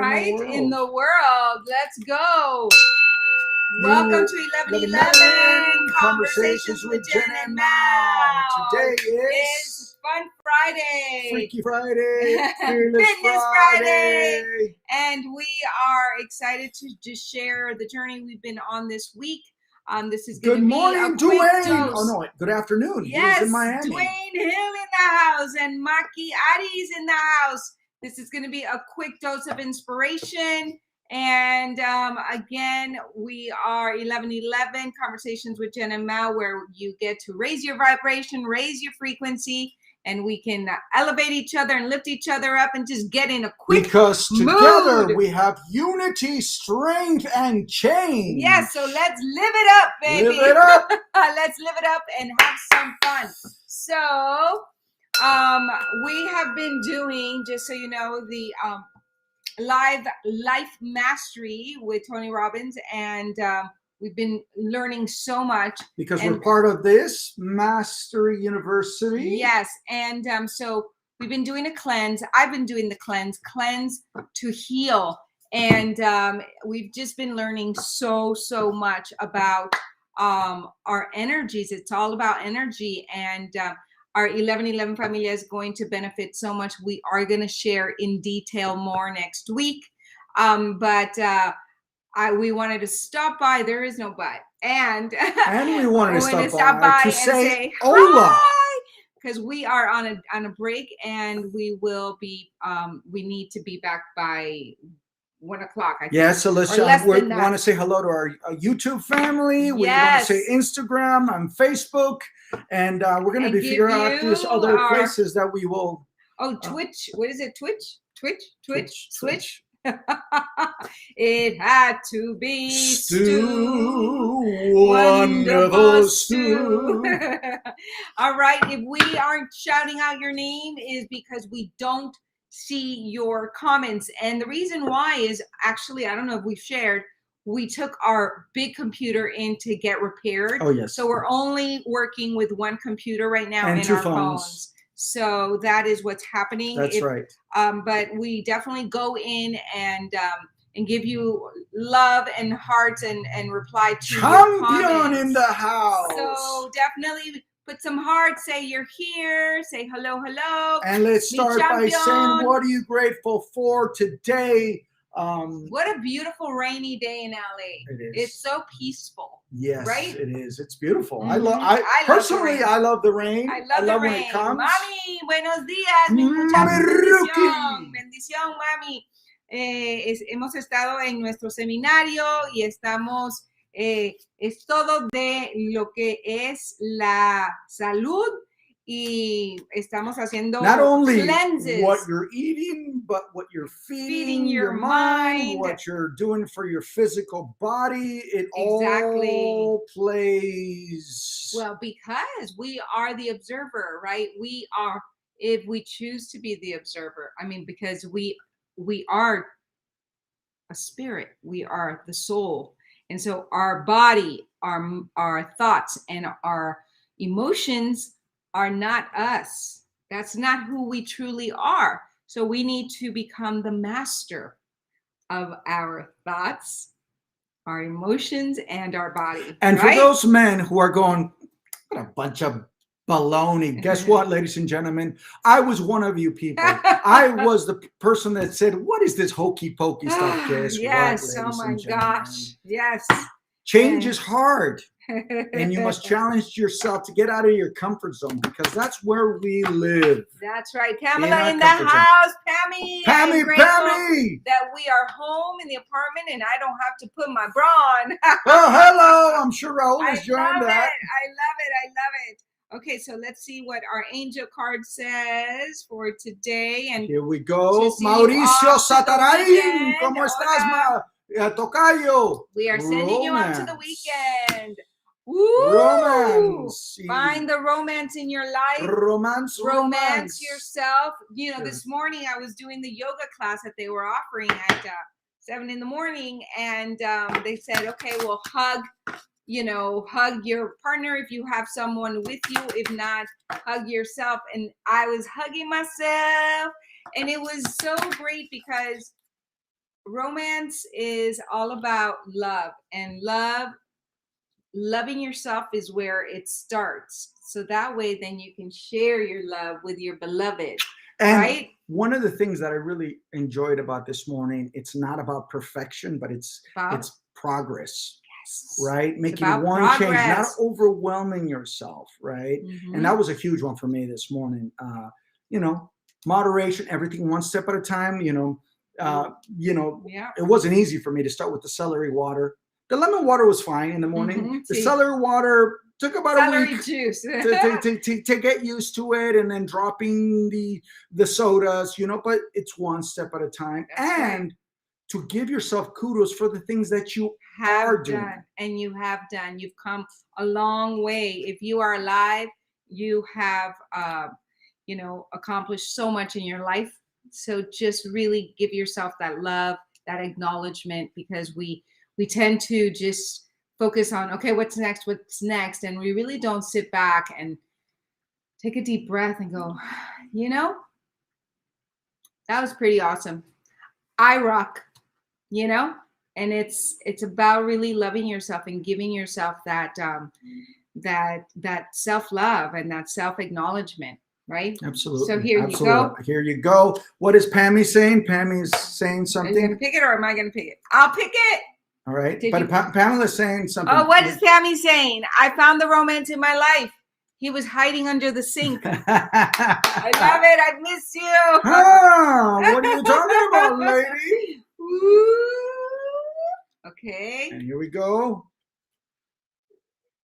right? In the world. Let's go. Welcome to 1111 Conversations with Jen and Mal. Today is Fun Friday. Freaky Friday. Fearless Fitness Friday. And we are excited to just share the journey we've been on this week. This is going to be a quick Dwayne. dose. Oh, no, good afternoon. Yes, he is in Miami. Dwayne Hill in the house and Maki Ari's in the house. This is going to be a quick dose of inspiration. And again, we are 1111 Conversations with Jen and Mal, where you get to raise your vibration, raise your frequency, and we can elevate each other and lift each other up and just get in a quick Because mood. Together we have unity, strength, and change. Yes, so let's live it up, baby. Live it up. Let's live it up and have some fun. So we have been doing, just so you know, the live life mastery with Tony Robbins, and we've been learning so much because we're part of this Mastery University. Yes, and so we've been doing a cleanse. I've been doing the cleanse to heal, and we've just been learning so much about our energies. It's all about energy, and our 1111 Familia is going to benefit so much. We are going to share in detail more next week. But we wanted to stop by. There is no but. And we wanted to stop by to say hola. Because we are on a break, and we will be, we need to be back by 1 o'clock. So let's we want to say hello to our YouTube family. We want to say Instagram and Facebook, and we're going to be figuring out these other places that we will. Twitch. What is it? Twitch. It had to be Stu. Wonderful Stu. All right. If we aren't shouting out your name, is because we don't see your comments, and the reason why is actually, I don't know if we've shared, we took our big computer in to get repaired. So we're only working with one computer right now and our phones. So that is what's happening. That's right. But we definitely go in and give you love and hearts and reply to your comments. Champion in the house. So definitely put some hearts, say you're here, say hello. And let's start by saying, what are you grateful for today? What a beautiful rainy day in LA. It is. It's so peaceful. Yes, right? It is. It's beautiful. Mm-hmm. I love the rain. I love when rain. it comes. Mami, buenos días. Mi mucha bendición, mami. Hemos estado en nuestro seminario y estamos, es todo de lo que es la salud, y estamos haciendo not only cleanses. What you're eating, but what you're feeding your mind, what you're doing for your physical body. It all plays. Well, because we are the observer, right? We are, if we choose to be the observer. I mean, because we are a spirit, we are the soul. And so our body, our thoughts, and our emotions are not us. That's not who we truly are. So we need to become the master of our thoughts, our emotions, and our body. And for those men who are going, what a bunch of baloney. Guess what, ladies and gentlemen? I was one of you people. I was the person that said, what is this hokey pokey stuff? Guess yes, what, oh my gosh. Yes. Change is hard. And you must challenge yourself to get out of your comfort zone, because that's where we live. That's right. Pamela in the house. Pammy. Pammy. That we are home in the apartment and I don't have to put my bra on. Well, hello. I'm sure Raul has joined that. I love it. Okay, so let's see what our angel card says for today. And here we go. Mauricio Satarain. ¿Cómo estás, Tocayo? We are sending you out to the weekend. Woo! Romance. Find the romance in your life. Romance yourself. You know, this morning I was doing the yoga class that they were offering at 7 in the morning, and they said, okay, well, hug your partner if you have someone with you. If not, hug yourself. And I was hugging myself, and it was so great because romance is all about love, and loving yourself is where it starts. So that way, then you can share your love with your beloved, And right? one of the things that I really enjoyed about this morning, it's not about perfection, but it's progress, Yes. right? It's Making about one change, not progress. overwhelming yourself, right? And that was a huge one for me this morning. You know, moderation, everything one step at a time. Yeah. It wasn't easy for me to start with the celery water. The lemon water was fine in the morning. The See, celery water took about a celery week juice. to get used to it, and then dropping the sodas, but it's one step at a time. That's right. And to give yourself kudos for the things that you Have are doing. done, and you have done. You've come a long way. If you are alive, you have accomplished so much in your life. So just really give yourself that love, that acknowledgement, because we tend to just focus on, okay, what's next, and we really don't sit back and take a deep breath and go, that was pretty awesome. I rock, and it's about really loving yourself and giving yourself that self-love and that self-acknowledgement, right? Absolutely. So here you go. Here you go. What is Pammy saying? Pammy is saying something. Are you gonna pick it, or am I gonna pick it? I'll pick it. All right. Pamela's saying something. Oh, what is Pammy saying? I found the romance in my life. He was hiding under the sink. I love it. I miss you. What are you talking about, lady? Okay. And here we go.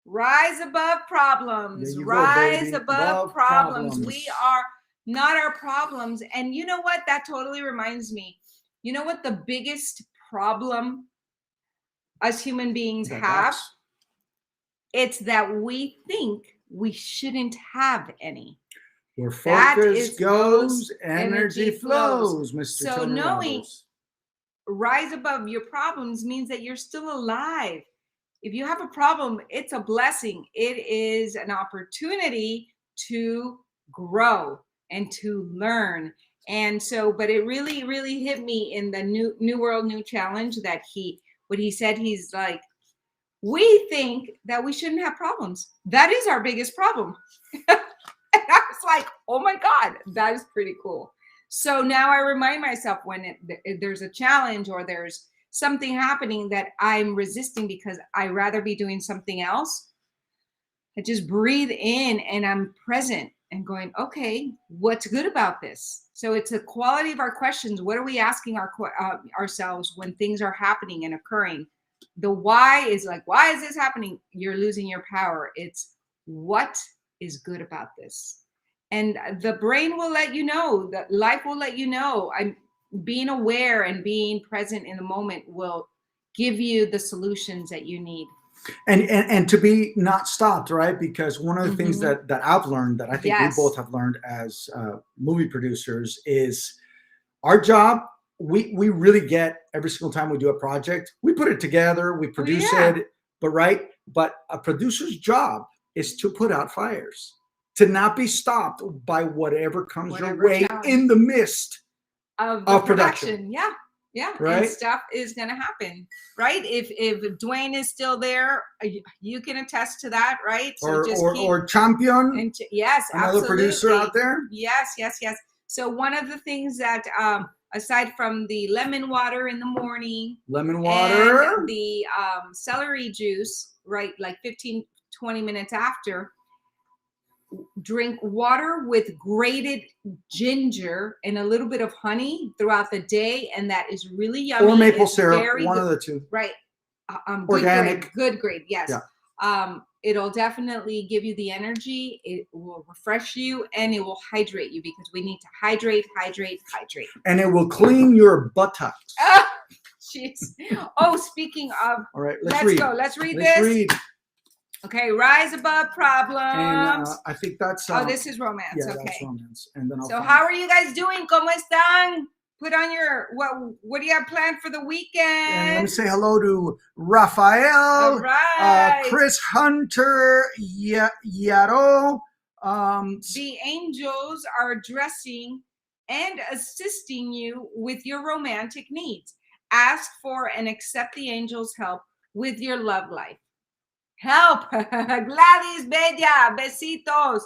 Rise above problems. Rise above problems. We are not our problems. And you know what? That totally reminds me. You know what the biggest problem us human beings have? It's that we think we shouldn't have any. Where focus goes, energy flows, Mr. So Tony knowing Robbins. Rise above your problems means that you're still alive. If you have a problem, it's a blessing. It is an opportunity to grow and to learn. And so, but it really, really hit me in the new world, new challenge that what he said, he's like, we think that we shouldn't have problems. That is our biggest problem. And I was like, oh my God, that is pretty cool. So now I remind myself when there's a challenge or there's something happening that I'm resisting because I'd rather be doing something else, I just breathe in and I'm present and going, okay, what's good about this? So it's the quality of our questions. What are we asking ourselves when things are happening and occurring? The why is like, why is this happening? You're losing your power. It's what is good about this? And the brain will let you know, that life will let you know. I'm being aware and being present in the moment will give you the solutions that you need. And to be not stopped, right? Because one of the things that I've learned, that I think we both have learned as movie producers, is our job. We really get every single time we do a project, we put it together, we produce it, but a producer's job is to put out fires, to not be stopped by whatever comes your way in the midst of production. Yeah. Right. And stuff is going to happen, right? If Dwayne is still there, you can attest to that, right? So or Champion. Yes, another absolutely. Producer out there. Yes. So one of the things that, aside from the lemon water in the morning, and the celery juice, right, like 15, 20 minutes after, drink water with grated ginger and a little bit of honey throughout the day, and that is really yummy. Or maple syrup, one of the two. Right. Organic. Good grade, yes. Yeah. It'll definitely give you the energy. It will refresh you, and it will hydrate you, because we need to hydrate. And it will clean your buttocks. Jeez. Oh, speaking of, all right, let's go. Let's read this. Okay, rise above problems. And I think that's. This is romance. Yeah, okay. That's romance. And then how are you guys doing? ¿Cómo están? Put on your what do you have planned for the weekend? And let me say hello to Rafael, Chris Hunter, Yaro. The angels are addressing and assisting you with your romantic needs. ask for and accept the angels' help with your love life. Help! Gladys, Bella, besitos.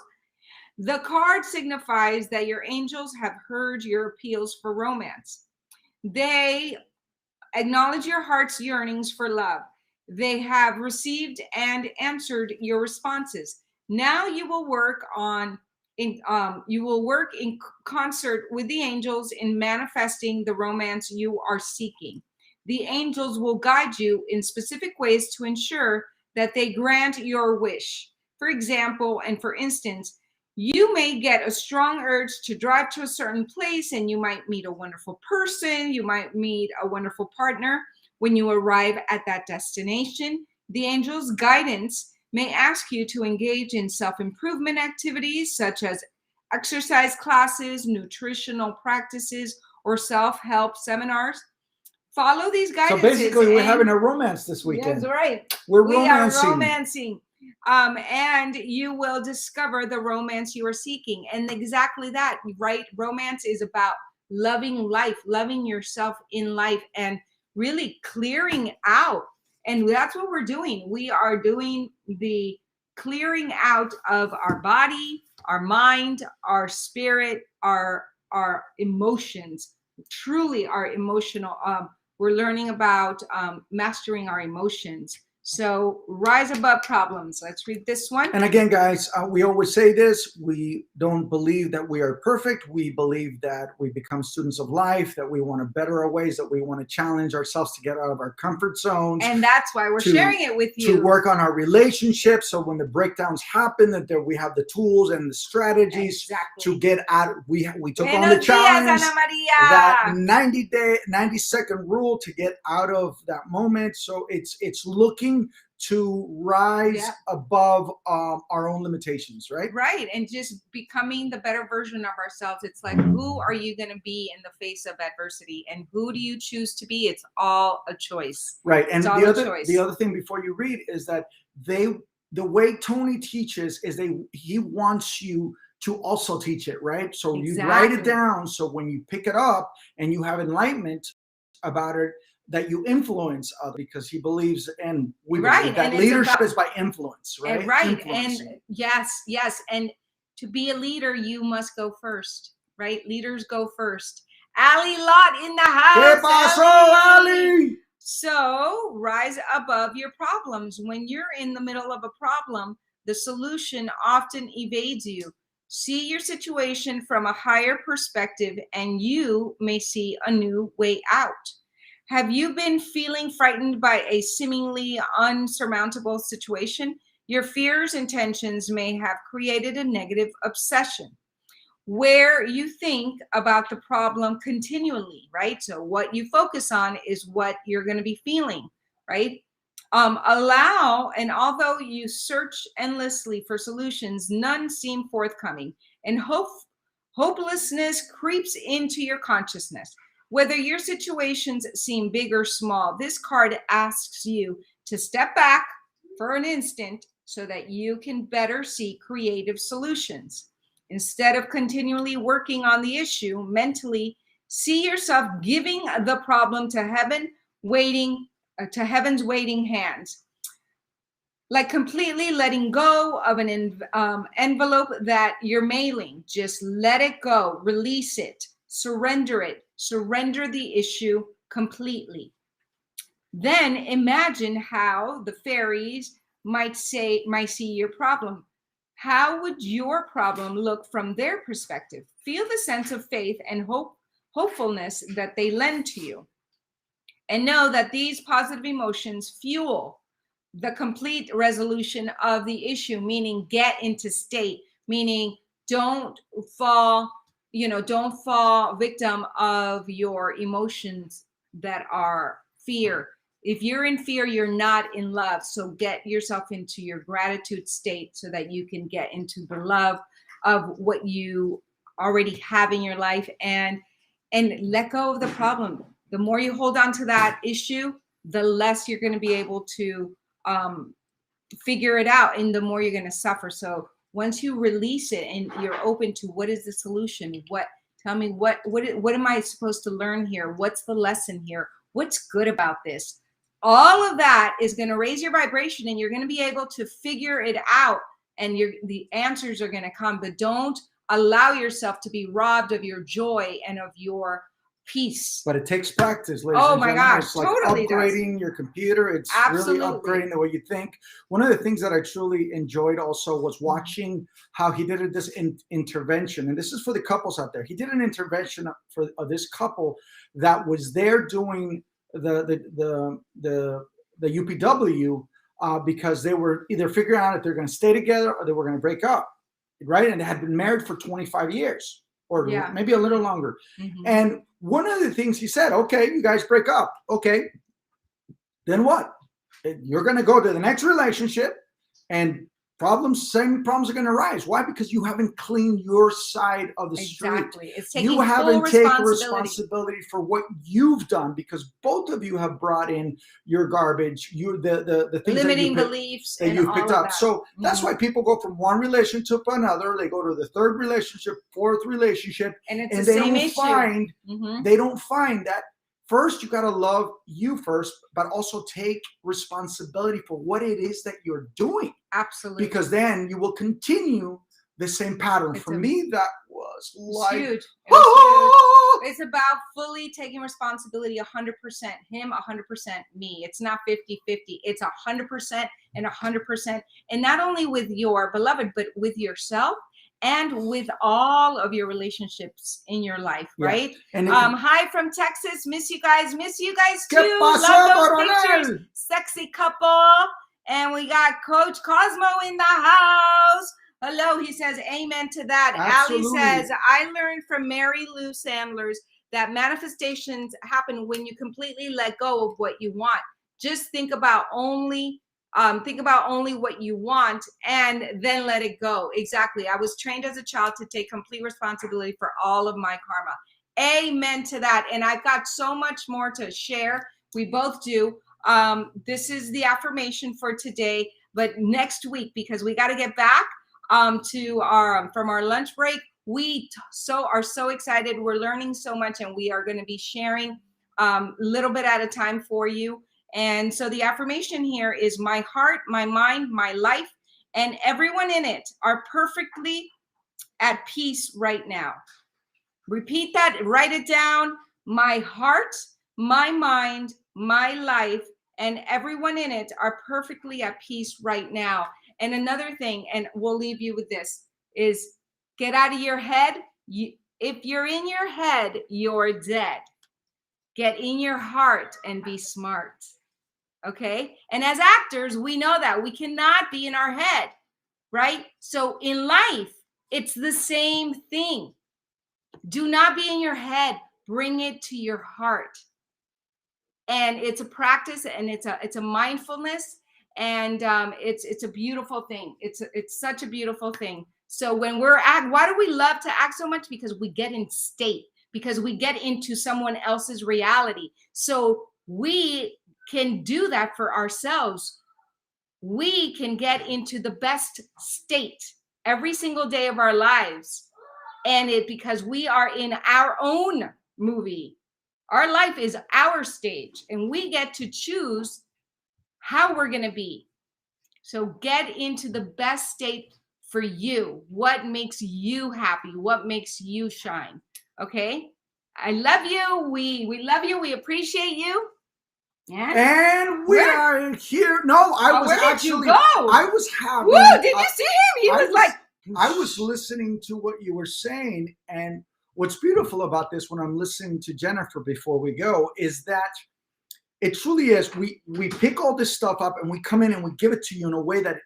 The card signifies that your angels have heard your appeals for romance. They acknowledge your heart's yearnings for love. They have received and answered your responses. Now you will work in concert with the angels in manifesting the romance you are seeking. The angels will guide you in specific ways to ensure that they grant your wish. For example, and for instance, you may get a strong urge to drive to a certain place, and you might meet a wonderful person. You might meet a wonderful partner. When you arrive at that destination, the angel's guidance may ask you to engage in self-improvement activities such as exercise classes, nutritional practices, or self-help seminars. Follow these guidances. So basically, we're having a romance this weekend. That's right. We are romancing. And you will discover the romance you are seeking. And exactly that, right? Romance is about loving life, loving yourself in life, and really clearing out. And that's what we're doing. We are doing the clearing out of our body, our mind, our spirit, our emotions, truly our emotional. We're learning about mastering our emotions. So rise above problems. Let's read this one. And again, guys, we always say this. We don't believe that we are perfect. We believe that we become students of life, that we want to better our ways, that we want to challenge ourselves to get out of our comfort zones. And that's why we're sharing it with you. To work on our relationships. So when the breakdowns happen, that we have the tools and the strategies to get out. We took on the challenge, that 90-second rule to get out of that moment. So it's looking to rise above our own limitations, right? Right. And just becoming the better version of ourselves. It's like, who are you going to be in the face of adversity? And who do you choose to be? It's all a choice. Right. And the other thing before you read is that the way Tony teaches is he wants you to also teach it, right? So you write it down. So when you pick it up and you have enlightenment about it, that you influence others, because he believes, and we believe that leadership is by influence, right? And yes. And to be a leader, you must go first, right? Leaders go first. Ali Lot in the house. ¿Qué pasó, Ali? So rise above your problems. When you're in the middle of a problem, the solution often evades you. See your situation from a higher perspective, and you may see a new way out. Have you been feeling frightened by a seemingly unsurmountable situation? Your fears and tensions may have created a negative obsession where you think about the problem continually, right? So what you focus on is what you're going to be feeling, right? Although you search endlessly for solutions, none seem forthcoming, and hopelessness creeps into your consciousness. Whether your situations seem big or small, this card asks you to step back for an instant so that you can better see creative solutions. Instead of continually working on the issue mentally, see yourself giving the problem to heaven's waiting hands. Like completely letting go of an envelope that you're mailing. Just let it go, release it, surrender it. Surrender the issue completely. Then imagine how the fairies might see your problem. How would your problem look from their perspective? Feel the sense of faith and hopefulness that they lend to you. And know that these positive emotions fuel the complete resolution of the issue, meaning get into state, meaning don't fall victim of your emotions that are fear. If you're in fear, you're not in love. So get yourself into your gratitude state so that you can get into the love of what you already have in your life, and let go of the problem. The more you hold on to that issue, the less you're going to be able to figure it out, and the more you're going to suffer. So once you release it and you're open to what is the solution, tell me what am I supposed to learn here? What's the lesson here? What's good about this? All of that is going to raise your vibration, and you're going to be able to figure it out, and the answers are going to come. But don't allow yourself to be robbed of your joy and of your peace. But it takes practice, ladies Oh and my gentlemen. gosh, It's like totally does. upgrading your computer. It's Absolutely. really upgrading the way you think. One of the things that I truly enjoyed also was watching how he did this intervention. And this is for the couples out there. He did an intervention for this couple that was there doing the UPW because they were either figuring out if they're going to stay together or they were going to break up, right? And they had been married for 25 years or maybe a little longer. And one of the things he said, okay, you guys break up. Okay, then what? You're going to go to the next relationship, and same problems are going to arise. Why? Because you haven't cleaned your side of the street. Exactly. It's taking You haven't full taken responsibility for what you've done, because both of you have brought in your garbage, the things limiting beliefs that you've picked up. So that's Mm-hmm. why people go from one relationship to another. They go to the third relationship, fourth relationship, and it's and the they same don't issue. find Mm-hmm. they don't find that first you got to love you first, but also take responsibility for what it is that you're doing. Absolutely. Because then you will continue the same pattern. For me, that was like huge. It was huge. It's about fully taking responsibility, 100%. Him, 100%. Me. It's not 50-50. It's 100% and 100%. And not only with your beloved, but with yourself and with all of your relationships in your life, right? And hi from Texas. Miss you guys. Miss you guys too. ¿Qué pasó, Love those coronel? pictures. Sexy couple. And we got Coach Cosmo in the house. Hello, he says amen to that. Absolutely. Allie says, I learned from Mary Lou Sanders that manifestations happen when you completely let go of what you want. Just think about only what you want and then let it go. Exactly. I was trained as a child to take complete responsibility for all of my karma. Amen to that. And I've got so much more to share. We both do. This is the affirmation for today, but next week, because we got to get back to from our lunch break, we are so excited. We're learning so much, and we are going to be sharing a little bit at a time for you. And so the affirmation here is: my heart, my mind, my life, and everyone in it are perfectly at peace right now. Repeat that, write it down. My heart, my mind, my life, and everyone in it are perfectly at peace right now. And another thing, and we'll leave you with this, is get out of your head. If you're in your head, you're dead. Get in your heart and be smart. Okay? And as actors, we know that we cannot be in our head, right? So in life, it's the same thing. Do not be in your head. Bring it to your heart. And it's a practice, and it's a mindfulness, and it's a beautiful thing. It's such a beautiful thing. So when we're why do we love to act so much? Because we get in state, because we get into someone else's reality. So we can do that for ourselves. We can get into the best state every single day of our lives, and because we are in our own movie. Our life is our stage, and we get to choose how we're going to be. So get into the best state for you. What makes you happy? What makes you shine? Okay? I love you. We love you. We appreciate you. And we are here. No, I was where actually. Did you go? I was having. Woo, did you see him? He was like. I was listening to what you were saying, and what's beautiful about this when I'm listening to Jennifer before we go is that it truly is. We pick all this stuff up and we come in and we give it to you in a way that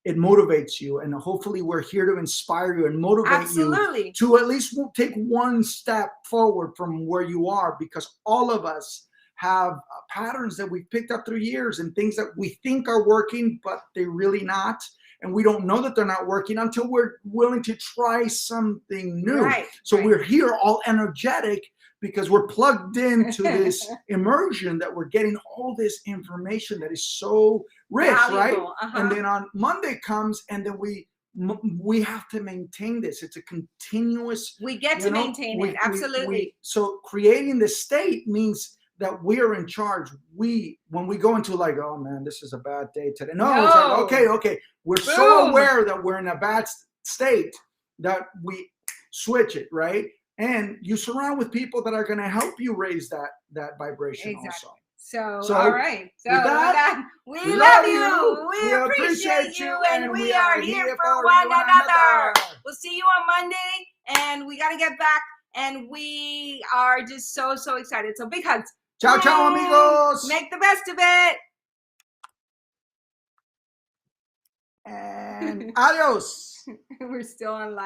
it motivates you, and hopefully we're here to inspire you and motivate you to at least take one step forward from where you are, because all of us have patterns that we've picked up through years and things that we think are working, but they're really not. And we don't know that they're not working until we're willing to try something new. So we're here all energetic because we're plugged into this immersion that we're getting all this information that is so rich, right? And then on Monday comes, and then we have to maintain this. It's a continuous. We get to maintain it. Absolutely. So creating the state means that we are in charge. When we go into like, oh man, this is a bad day today. No, it's like, okay. We're so aware that we're in a bad state that we switch it, right? And you surround with people that are going to help you raise that vibration also. So all right. So with that, we love you. We appreciate you. And we are here for one another. We'll see you on Monday. And we got to get back. And we are just so excited. So big hugs. Ciao, ciao, amigos. Make the best of it. And adios. We're still on live.